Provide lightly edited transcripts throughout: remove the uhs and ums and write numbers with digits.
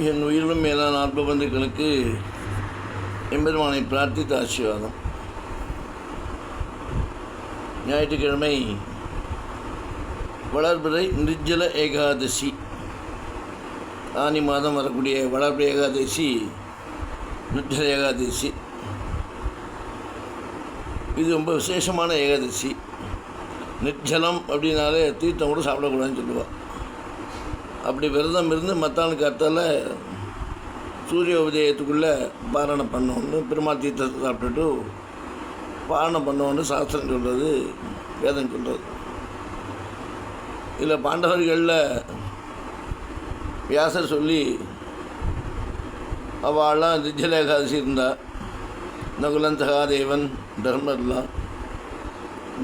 என் உயிரிலும் மேலான ஆத்மபந்துக்களுக்கு எம்பெருமானை பிரார்த்தித்த ஆசீர்வாதம். ஞாயிற்றுக்கிழமை வளர்பிறை நிர்ஜல ஏகாதசி, ஆனி மாதம் வரக்கூடிய வளர்பிறை ஏகாதசி நிர்ஜல ஏகாதசி. இது ரொம்ப விசேஷமான ஏகாதசி. நிர்ஜலம் அப்படின்னாலே தீர்த்தம் கூட சாப்பிடக்கூடாதுன்னு சொல்லுவாள். அப்படி விரதம் இருந்து மத்தானுக்கு அர்த்தால் சூரிய உதயத்துக்குள்ளே பாரணம் பண்ணோன்னு, பெருமாள் தீர்த்தத்தை சாப்பிட்டுட்டு பாரணம் பண்ணோன்னு சாஸ்திரம் சொல்கிறது, வேதம் சொல்கிறது. இதில் பாண்டவர்களில் வியாசர் சொல்லி அவள்லாம் நிர்ஜல ஏகாதசி இருந்தா. நகுலன் சகாதேவன் தர்மர்லாம்.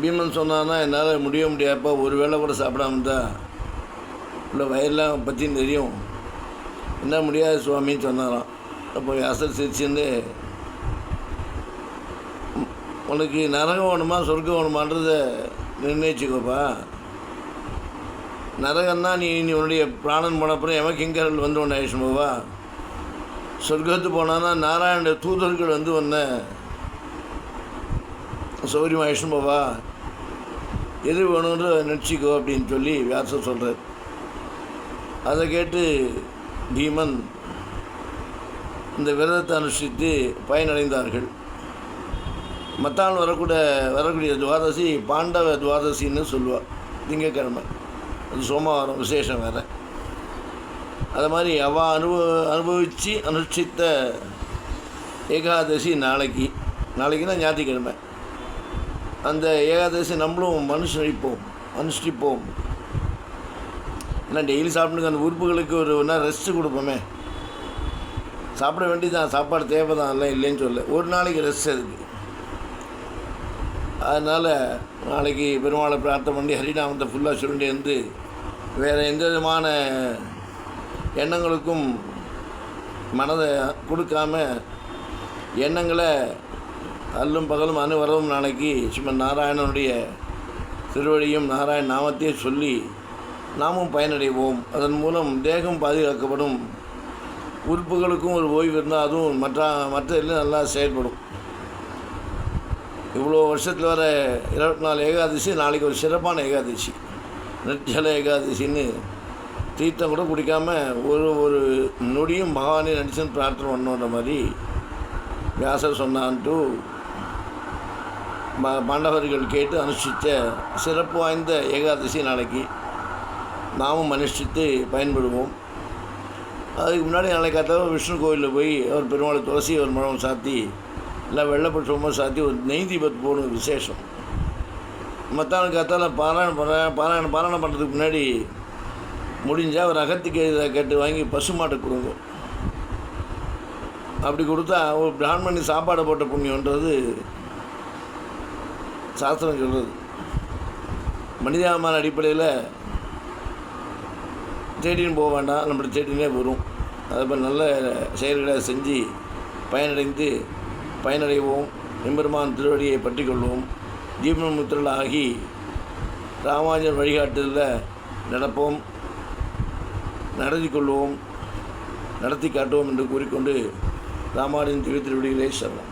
பீமன் சொன்னான்னா என்னால் முடியாப்பா, ஒரு வேளை கூட சாப்பிடாம இருந்தால் இல்லை வயல்லாம் பற்றி தெரியும், என்ன முடியாது சுவாமின்னு சொன்னாராம். அப்போ வியாசர் சிரிச்சுன்னு, உனக்கு நரகம் வேணுமா சொர்க்கம் வேணுமான்றதை நிர்ணயிச்சுக்கோப்பா. நரகன்னா நீ உன்னுடைய பிராணன் போனப்புறம் எமக்கிங்கர்கள் வந்து ஒன்று ஆயிடுச்சு போவா. சொர்க்கத்து போனான்னா நாராயண தூதர்கள் வந்து ஒன்று சௌகரியமாக ஆயிடுச்சு போவா. எது வேணுன்ற நினச்சிக்கோ அப்படின்னு சொல்லி வியாசர் சொல்கிறார். அதை கேட்டு பீமன் இந்த விரதத்தை அனுஷ்டித்து பயனடைந்தார்கள். மத்தான் வரக்கூடிய துவாதசி பாண்டவ துவாதசின்னு சொல்லுவாள். திங்கக்கிழமை அது சோமவாரம் விசேஷம் வேறு. அது மாதிரி அவள் அனுபவித்து அனுஷ்டித்த ஏகாதசி நாளைக்குன்னா ஞாயிற்றுக்கிழமை. அந்த ஏகாதசி நம்மளும் அனுஷ்டிப்போம். ஏன்னா டெய்லி சாப்பிட்டுங்க, அந்த உறுப்புகளுக்கு ஒரு நேரம் ரெஸ்ட்டு கொடுப்போமே. சாப்பிட வேண்டியதான், சாப்பாடு தேவை தான், எல்லாம் இல்லைன்னு சொல்ல. ஒரு நாளைக்கு ரெஸ்ட் இருக்குது. அதனால் நாளைக்கு பெருமாளை பிரார்த்தனை பண்ணி ஹரிநாமத்தை ஃபுல்லாக சுருண்டி வந்து வேறு எந்த விதமான எண்ணங்களுக்கும் மனதை கொடுக்காம எண்ணங்களை அல்லும் பகலும் அனுவரவும் நாளைக்கு ஸ்ரீமன் நாராயணனுடைய திருவடியும் நாராயண நாமத்தையே சொல்லி நாமும் பயனடைவோம். அதன் மூலம் தேகம் பாதுகாக்கப்படும். உறுப்புகளுக்கும் ஒரு ஓய்வு இருந்தால் அதுவும் மற்ற எல்லாம் நல்லா செயல்படும். இவ்வளோ வருஷத்தில் வர 24 ஏகாதசி நாளைக்கு ஒரு சிறப்பான ஏகாதசி, நிர்ஜல ஏகாதசின்னு. தீர்த்தம் கூட குடிக்காமல் ஒரு நொடியும் பகவானே நடிச்சுன்னு பிரார்த்தனை பண்ணுன்ற மாதிரி வியாசர் சொன்னான்ட்டு பாண்டவர்கள் கேட்டு அனுஷ்டித்த சிறப்பு வாய்ந்த ஏகாதசி நாளைக்கு நாமும் அனுஷ்டித்து பயன்படுவோம். அதுக்கு முன்னாடி நாளைக்கு காத்தாலும் விஷ்ணு கோவிலில் போய் அவர் பெருமாளை துளசி ஒரு மரம் சாத்தி, இல்லை வெள்ளைப்பட்சமாக சாத்தி ஒரு நெய் தீபத்து போகணும், விசேஷம். மற்றானுக்கு காத்தால பாராயணம் பண்ணுறதுக்கு முன்னாடி முடிஞ்சால் ஒரு அகத்திக்கு கேட்டு வாங்கி பசுமாட்டை கொடுங்க. அப்படி கொடுத்தா ஒரு பிராமணி சாப்பாடை போட்ட புண்ணியன்றது சாஸ்திரம் சொல்கிறது. மனிதாபிமான அடிப்படையில் தேடின்னு போக வேண்டாம், நம்மளோட தேடினே வரும். அதை போல் நல்ல செயல்களை செஞ்சு பயனடைவோம். எம்பெருமான் திருவடியை பற்றி கொள்வோம். ஜீவன்முத்திரல் ஆகி ராமானுஜர் வழிகாட்டுதலில் நடப்போம், நடத்தி கொள்வோம், நடத்தி காட்டுவோம் என்று கூறிக்கொண்டு ராமானுஜன் திவ்ய திருவடிகளே சரணம்.